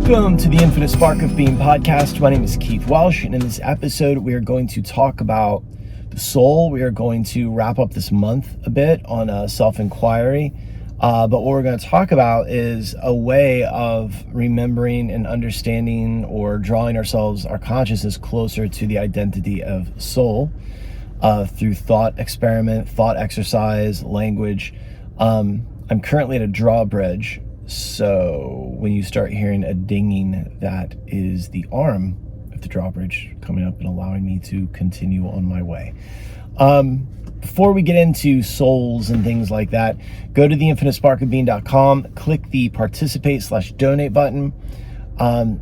Welcome to the Infinite Spark of Being podcast. My name is Keith Welsh, and in this episode, we are going to talk about the soul. We are going to wrap up this month a bit on self-inquiry. But what we're going to talk about is a way of remembering and understanding or drawing our consciousness closer to the identity of soul through thought experiment, thought exercise, language. I'm currently at a drawbridge. So when you start hearing a dinging, that is the arm of the drawbridge coming up and allowing me to continue on my way. Before we get into souls and things like that, go to theinfinitesparkofbeing.com, click the participate/donate button.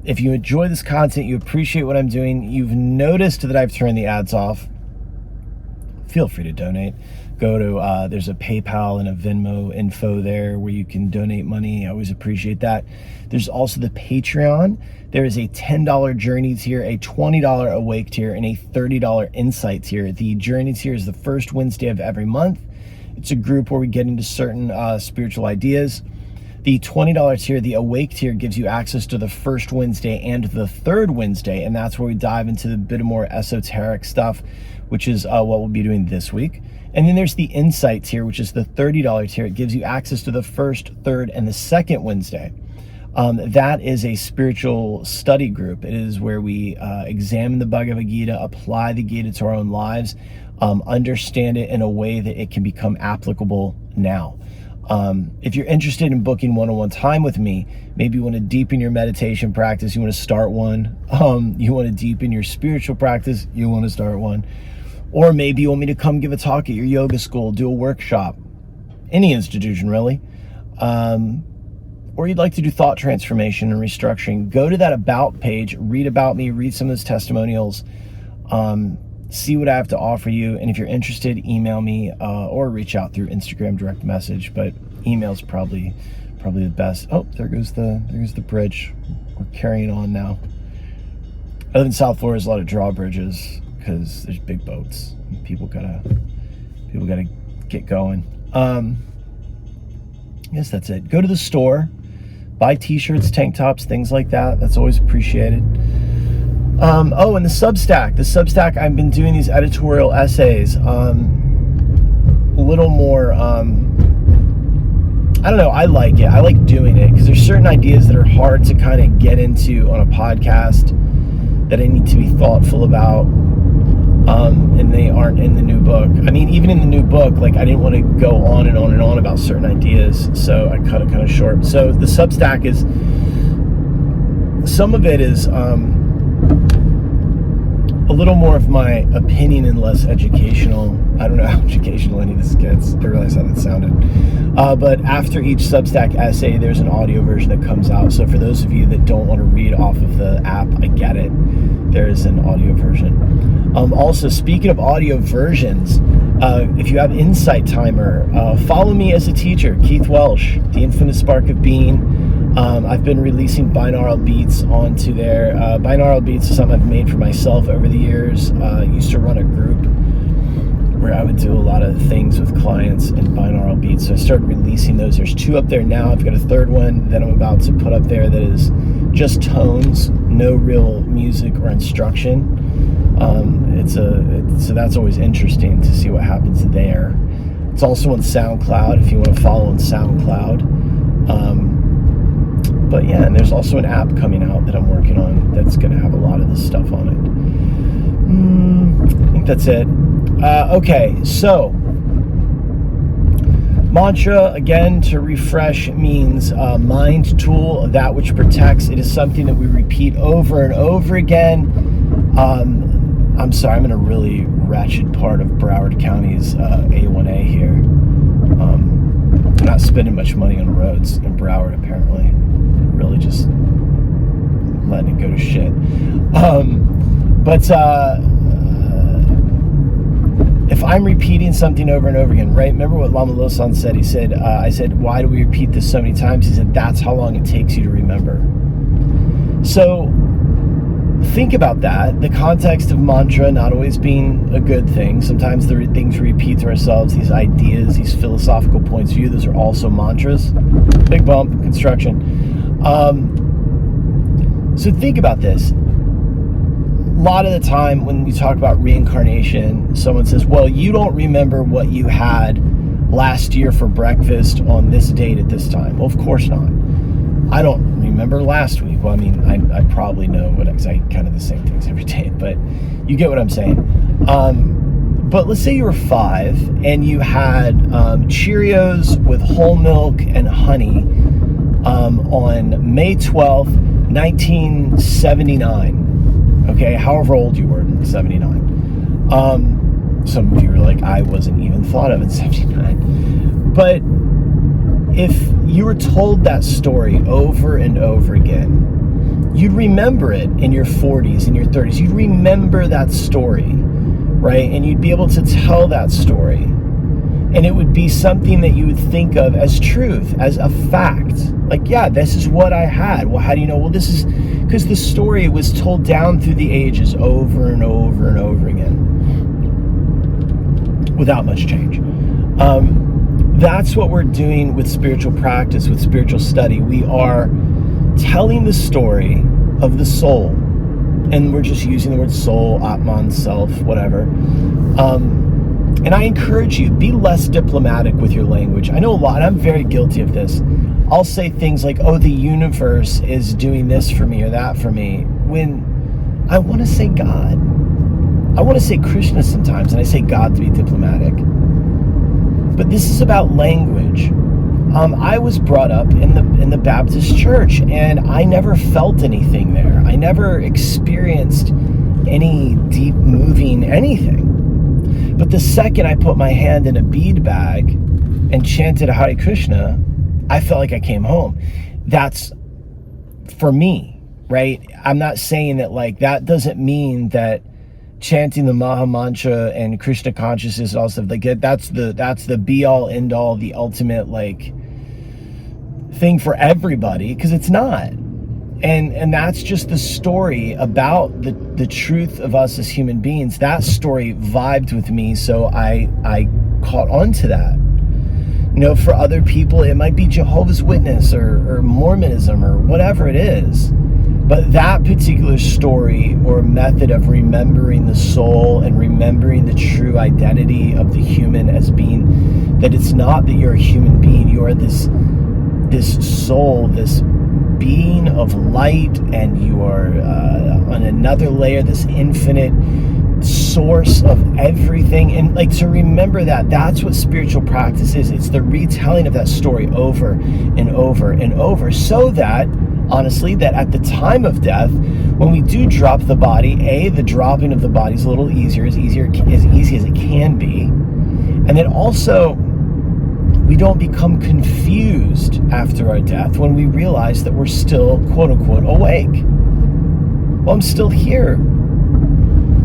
If you enjoy this content, you appreciate what I'm doing, you've noticed that I've turned the ads off, feel free to donate. Go to, there's a PayPal and a Venmo info there where you can donate money. I always appreciate that. There's also the Patreon. There is a $10 Journey tier, a $20 Awake tier, and a $30 Insight tier. The Journey tier is the first Wednesday of every month. It's a group where we get into certain spiritual ideas. The $20 tier, the Awake tier, gives you access to the first Wednesday and the third Wednesday, and that's where we dive into a bit more esoteric stuff, which is what we'll be doing this week. And then there's the Insight tier, which is the $30 tier. It gives you access to the first, third, and the second Wednesday. That is a spiritual study group. It is where we examine the Bhagavad Gita, apply the Gita to our own lives, understand it in a way that it can become applicable now. If you're interested in booking one-on-one time with me, maybe you want to deepen your meditation practice, you want to start one. You want to deepen your spiritual practice, you want to start one. Or maybe you want me to come give a talk at your yoga school, do a workshop, any institution really. Or you'd like to do thought transformation and restructuring, go to that About page, read about me, read some of those testimonials, see what I have to offer you. And if you're interested, email me or reach out through Instagram direct message, but email's probably the best. Oh, there goes the bridge. We're carrying on now. I live in South Florida, there's a lot of drawbridges because there's big boats. People gotta get going. I guess that's it. Go to the store, buy t-shirts, tank tops, things like that. That's always appreciated. Oh, and the Substack, I've been doing these editorial essays, a little more, I don't know, I like it. I like doing it because there's certain ideas that are hard to kind of get into on a podcast that I need to be thoughtful about. And they aren't in the new book. I mean, even in the new book, like I didn't want to go on and on and on about certain ideas, so I cut it kind of short. So the Substack is, some of it is a little more of my opinion and less educational. I don't know how educational any of this gets. I realize how that sounded. But after each Substack essay, there's an audio version that comes out. So for those of you that don't want to read off of the app, I get it. There is an audio version. Also, speaking of audio versions, if you have Insight Timer, follow me as a teacher, Keith Welsh, the Infinite Spark of Being. I've been releasing binaural beats onto there. Binaural beats is something I've made for myself over the years. I used to run a group where I would do a lot of things with clients in binaural beats. So I started releasing those. There's 2 up there now. I've got a 3rd one that I'm about to put up there that is just tones, no real music or instruction. So that's always interesting to see what happens there. It's also on SoundCloud if you want to follow on SoundCloud. But yeah, and there's also an app coming out that I'm working on that's going to have a lot of this stuff on it. I think that's it. Okay, so mantra, again, to refresh, means mind tool, that which protects. It is something that we repeat over and over again. I'm sorry, I'm in a really wretched part of Broward County's A1A here. They're not spending much money on roads in Broward, apparently. Really just letting it go to shit. If I'm repeating something over and over again, right? Remember what Lama Losan said? He said, I said, why do we repeat this so many times? He said, that's how long it takes you to remember. So think about that. The context of mantra not always being a good thing. Sometimes the things we repeat to ourselves, these ideas, these philosophical points of view, those are also mantras. Big bump, construction. So think about this. A lot of the time when we talk about reincarnation, someone says, well, you don't remember what you had last year for breakfast on this date at this time. Well, of course not. I don't remember last week. Well, I mean, I probably know what, because I kind of the same things every day, but you get what I'm saying. But let's say you were 5 and you had Cheerios with whole milk and honey on May 12th, 1979. Okay, however old you were in 79. Some of you were like, I wasn't even thought of in 79. But if you were told that story over and over again, you'd remember it in your 40s, in your 30s. You'd remember that story, right? And you'd be able to tell that story. And it would be something that you would think of as truth, as a fact. Like, yeah, this is what I had. Well, how do you know? Well, this is because the story was told down through the ages over and over and over again without much change. That's what we're doing with spiritual practice, with spiritual study. We are telling the story of the soul, and we're just using the word soul, Atman, self, whatever. And I encourage you, be less diplomatic with your language. I know a lot, and I'm very guilty of this. I'll say things like, oh, the universe is doing this for me or that for me, when I want to say God. I want to say Krishna sometimes, and I say God to be diplomatic. But this is about language. I was brought up in the Baptist church, and I never felt anything there. I never experienced any deep moving anything. But the second I put my hand in a bead bag and chanted Hare Krishna, I felt like I came home. That's for me, right? I'm not saying that like that doesn't mean that chanting the Maha Mantra and Krishna consciousness and all stuff like that, that's the be all end all, the ultimate like thing for everybody, because it's not. And that's just the story about the truth of us as human beings. That story vibed with me, so I caught on to that. You know, for other people, it might be Jehovah's Witness or Mormonism or whatever it is. But that particular story or method of remembering the soul and remembering the true identity of the human as being that it's not that you're a human being, you are this soul, this being of light, and you are on another layer, this infinite source of everything. And like, to remember that's what spiritual practice is. It's the retelling of that story over and over and over, so that honestly, that at the time of death, when we do drop the body, the dropping of the body is a little easier, as easy as it can be. And then also, we don't become confused after our death when we realize that we're still, quote unquote, awake. Well, I'm still here.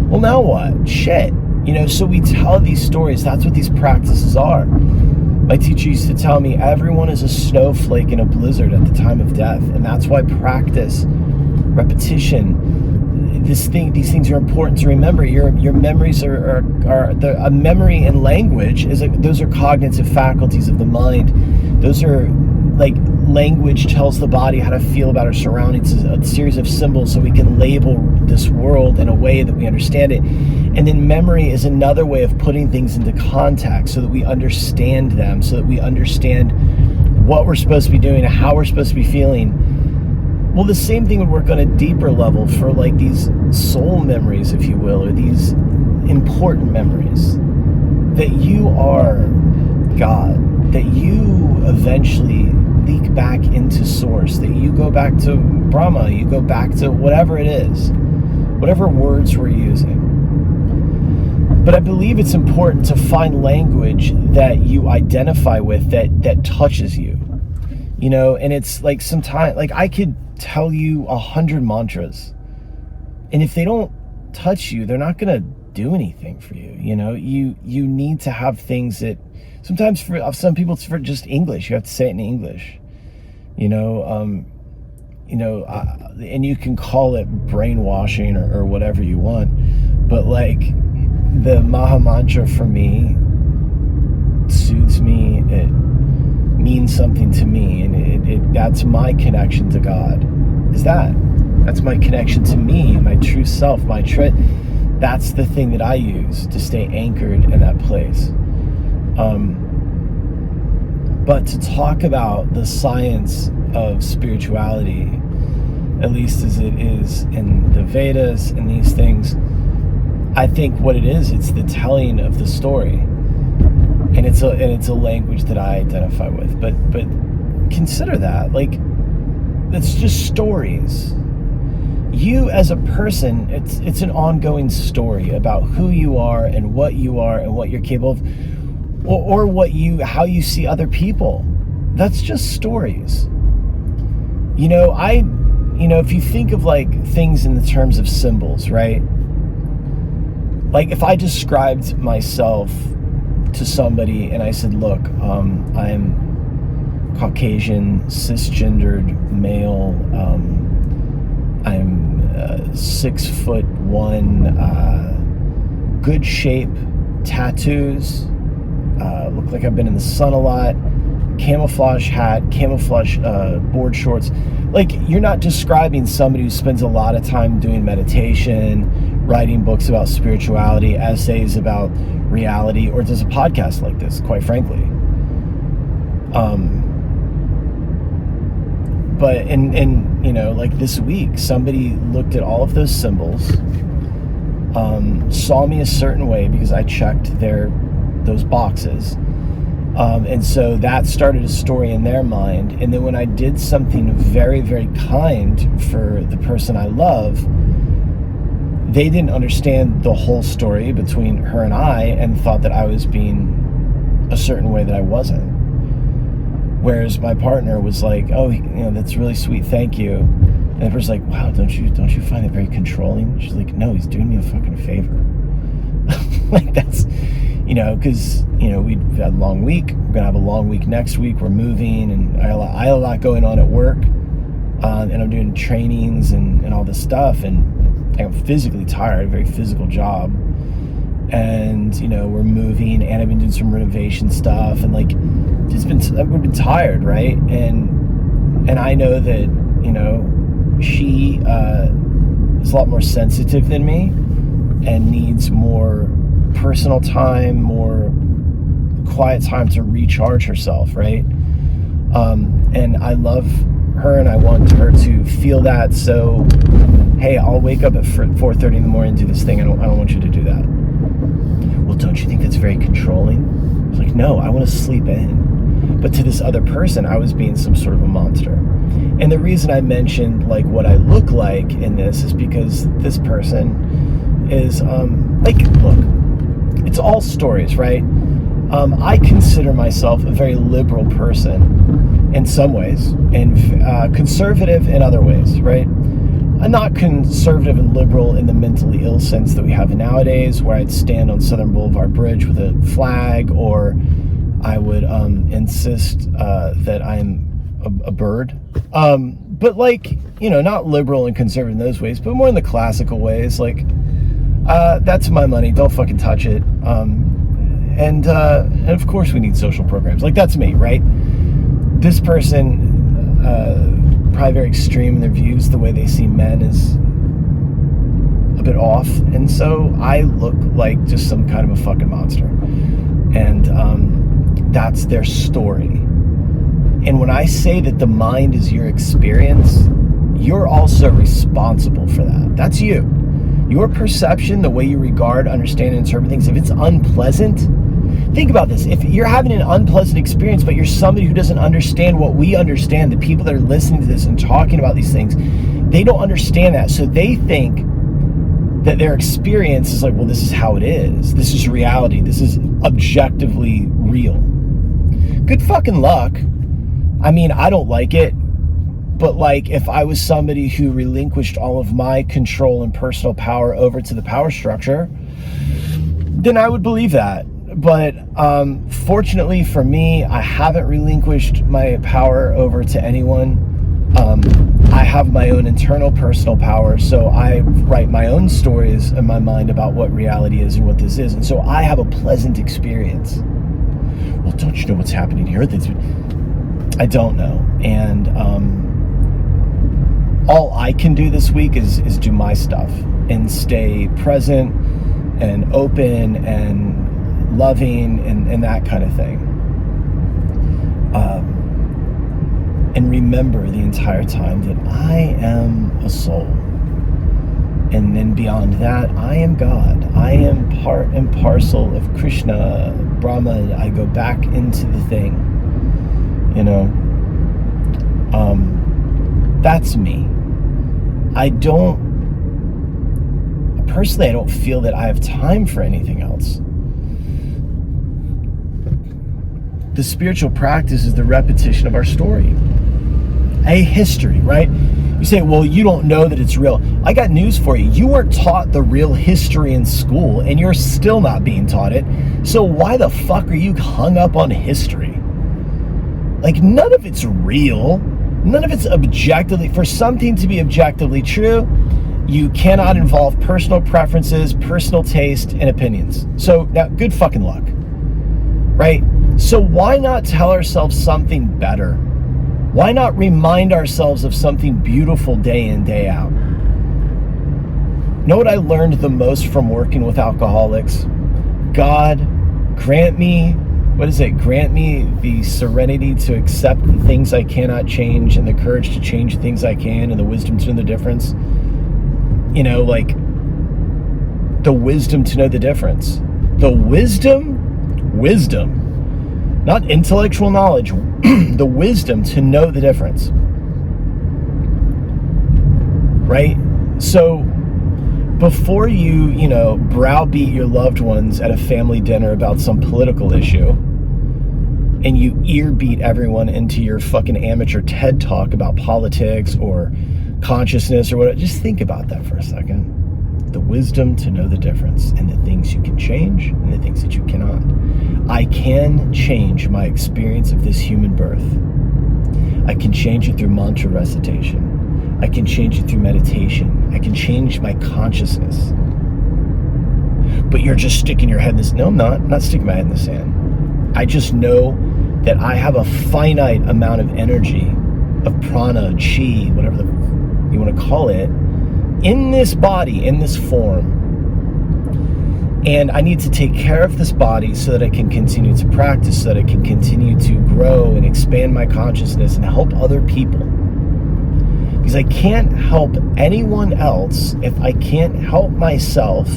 Well, now what? Shit. You know, so we tell these stories. That's what these practices are. My teacher used to tell me everyone is a snowflake in a blizzard at the time of death. And that's why practice, repetition, these things are important to remember. Your memories are a memory and language those are cognitive faculties of the mind. Those are like language tells the body how to feel about our surroundings, a series of symbols so we can label this world in a way that we understand it. And then memory is another way of putting things into context so that we understand them, so that we understand what we're supposed to be doing and how we're supposed to be feeling. Well, the same thing would work on a deeper level for like these soul memories, if you will, or these important memories that you are God, that you eventually leak back into source, that you go back to Brahma, you go back to whatever it is, whatever words we're using. But I believe it's important to find language that you identify with, that touches you, you know. And it's like sometimes, like I could tell you 100 mantras, and if they don't touch you, they're not going to do anything for you. You know, you need to have things that sometimes for some people it's for just English. You have to say it in English, and you can call it brainwashing or whatever you want. But like the Maha Mantra for me soothes me. It means something to me, and it that's my connection to God. Is that? That's my connection to me, my true self, that's the thing that I use to stay anchored in that place. But to talk about the science of spirituality, at least as it is in the Vedas and these things, I think what it is, it's the telling of the story, and it's a language that I identify with. But consider that, like, it's just stories. You as a person, it's an ongoing story about who you are and what you're capable of, or how you see other people. That's just stories. If you think of like things in the terms of symbols, right? Like if I described myself to somebody and I said, look, I'm Caucasian, cisgendered male, I'm 6'1", good shape, tattoos, look like I've been in the sun a lot, camouflage hat, camouflage board shorts. Like, you're not describing somebody who spends a lot of time doing meditation, writing books about spirituality, essays about reality, or does a podcast like this, quite frankly. But like this week, somebody looked at all of those symbols, saw me a certain way because I checked those boxes. And so that started a story in their mind. And then when I did something very, very kind for the person I love, they didn't understand the whole story between her and I and thought that I was being a certain way that I wasn't. Whereas my partner was like, oh, that's really sweet, thank you. And the person's like, wow, don't you find it very controlling? She's like, no, he's doing me a fucking favor. Like, that's, because, we've had a long week. We're going to have a long week next week. We're moving, and I have a lot going on at work. And I'm doing trainings and all this stuff. And I'm physically tired, a very physical job. And, we're moving, and I've been doing some renovation stuff. And, like, we've been tired, right? And I know that, she is a lot more sensitive than me and needs more personal time, more quiet time to recharge herself, right? And I love her and I want her to feel that. So, hey, I'll wake up at 4:30 in the morning and do this thing. I don't want you to do that. Well, don't you think that's very controlling? I was like, no, I want to sleep in. But to this other person, I was being some sort of a monster. And the reason I mentioned like what I look like in this is because this person is look, it's all stories, right? I consider myself a very liberal person in some ways, and conservative in other ways, right? I'm not conservative and liberal in the mentally ill sense that we have nowadays, where I'd stand on Southern Boulevard Bridge with a flag, or I would insist that I'm a bird. But like, not liberal and conservative in those ways, but more in the classical ways, like, that's my money, don't fucking touch it. And of course we need social programs. Like, that's me, right? This person, probably very extreme in their views. The way they see men is a bit off. And so I look like just some kind of a fucking monster. And that's their story. And when I say that the mind is your experience, you're also responsible for that. That's you. Your perception, the way you regard, understand, and interpret things, if it's unpleasant, think about this. If you're having an unpleasant experience, but you're somebody who doesn't understand what we understand, the people that are listening to this and talking about these things, they don't understand that. So they think that their experience is like, well, this is how it is. This is reality. This is objectively real. Good fucking luck. I mean, I don't like it. But like, if I was somebody who relinquished all of my control and personal power over to the power structure, then I would believe that. But fortunately for me, I haven't relinquished my power over to anyone. I have my own internal personal power, so I write my own stories in my mind about what reality is and what this is. And so I have a pleasant experience. Well, don't you know what's happening here? I don't know. And all I can do this week is do my stuff and stay present and open and loving and that kind of thing. And remember the entire time that I am a soul. And then beyond that, I am God. I am part and parcel of Krishna, Brahma. I go back into the thing, you know. That's me. I don't feel that I have time for anything else. The spiritual practice is the repetition of our story. A history, right? You say, well, you don't know that it's real. I got news for you. You weren't taught the real history in school, and you're still not being taught it. So why the fuck are you hung up on history? Like, none of it's real. None of it's objectively, for something to be objectively true, you cannot involve personal preferences, personal taste, and opinions. So now, good fucking luck, right? So why not tell ourselves something better? Why not remind ourselves of something beautiful day in, day out? You know what I learned the most from working with alcoholics? God, grant me the serenity to accept the things I cannot change and the courage to change the things I can and the wisdom to know the difference. You know, like, the wisdom to know the difference. The wisdom, not intellectual knowledge, the wisdom to know the difference. Right? So before you browbeat your loved ones at a family dinner about some political issue, and you earbeat everyone into your fucking amateur TED talk about politics or consciousness or whatever, just think about that for a second. The wisdom to know the difference in the things you can change and the things that you cannot. I can change my experience of this human birth. I can change it through mantra recitation. I can change it through meditation. I can change my consciousness. But you're just sticking your head in this. No, I'm not. I'm not sticking my head in the sand. I just know that I have a finite amount of energy, of prana, chi, whatever you want to call it, in this body, in this form. And I need to take care of this body so that I can continue to practice, so that I can continue to grow and expand my consciousness and help other people. Because I can't help anyone else if I can't help myself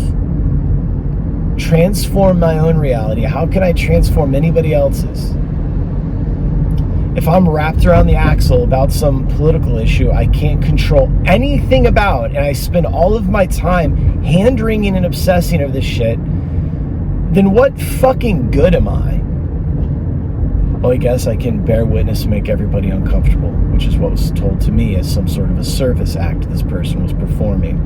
transform my own reality. How can I transform anybody else's? If I'm wrapped around the axle about some political issue I can't control anything about, and I spend all of my time hand-wringing and obsessing over this shit, then what fucking good am I? Well, I guess I can bear witness and make everybody uncomfortable, which is what was told to me as some sort of a service act this person was performing.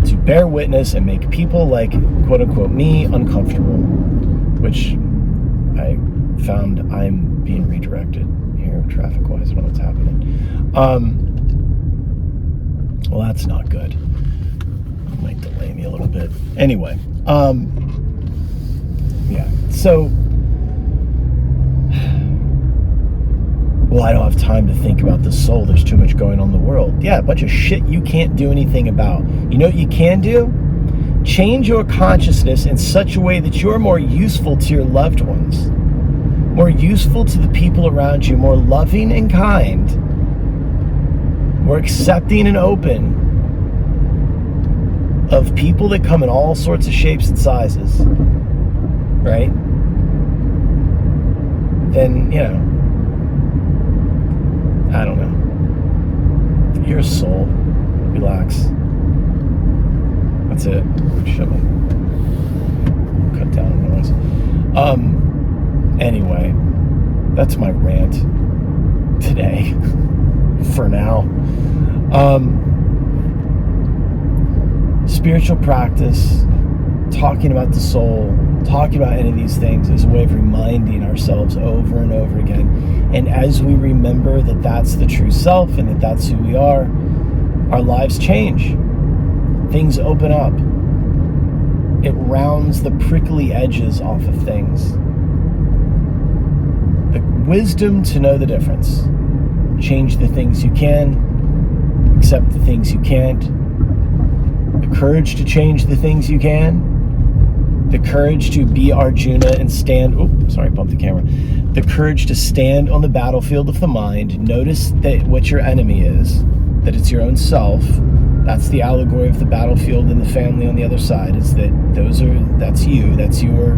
To bear witness and make people like, quote-unquote, me uncomfortable, which I found I'm being redirected here traffic-wise. I don't know what's happening. Well, that's not good. It might delay me a little bit. Anyway, yeah, so, well, I don't have time to think about the soul. There's too much going on in the world. Yeah, a bunch of shit you can't do anything about. You know what you can do? Change your consciousness in such a way that you're more useful to your loved ones, more useful to the people around you, more loving and kind, more accepting and open of people that come in all sorts of shapes and sizes, right? Then, you know, I don't know. You're a soul. Relax. That's it. Shut up. Cut down on noise. Anyway, that's my rant today. For now. Spiritual practice, talking about the soul, talking about any of these things is a way of reminding ourselves over and over again. And as we remember that that's the true self and that that's who we are, our lives change. Things open up. It rounds the prickly edges off of things. The wisdom to know the difference. Change the things you can, accept the things you can't, the courage to change the things you can, the courage to be Arjuna and stand, bumped the camera, the courage to stand on the battlefield of the mind, notice that what your enemy is, that it's your own self. That's the allegory of the battlefield and the family on the other side, is that that's you, that's your,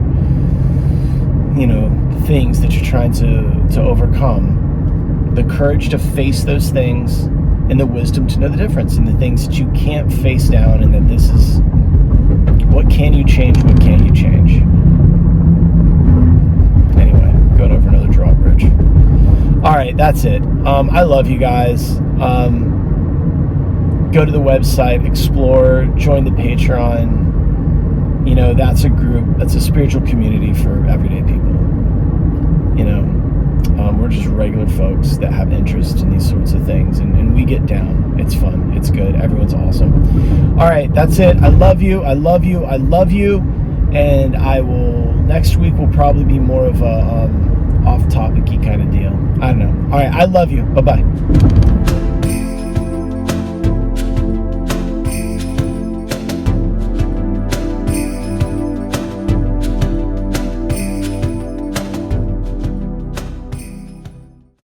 things that you're trying to overcome. The courage to face those things and the wisdom to know the difference in the things that you can't face down, and that this is, what can you change, what can't you change? Anyway, going over another drawbridge. All right, that's it. I love you guys. Go to the website, explore, join the Patreon. That's a group, that's a spiritual community for everyday people. We're just regular folks that have interest in these sorts of things, and we get down. It's fun. It's good. Everyone's awesome. All right, that's it. I love you. I love you. I love you. And next week will probably be more of a off-topic-y kind of deal. I don't know. All right, I love you. Bye-bye.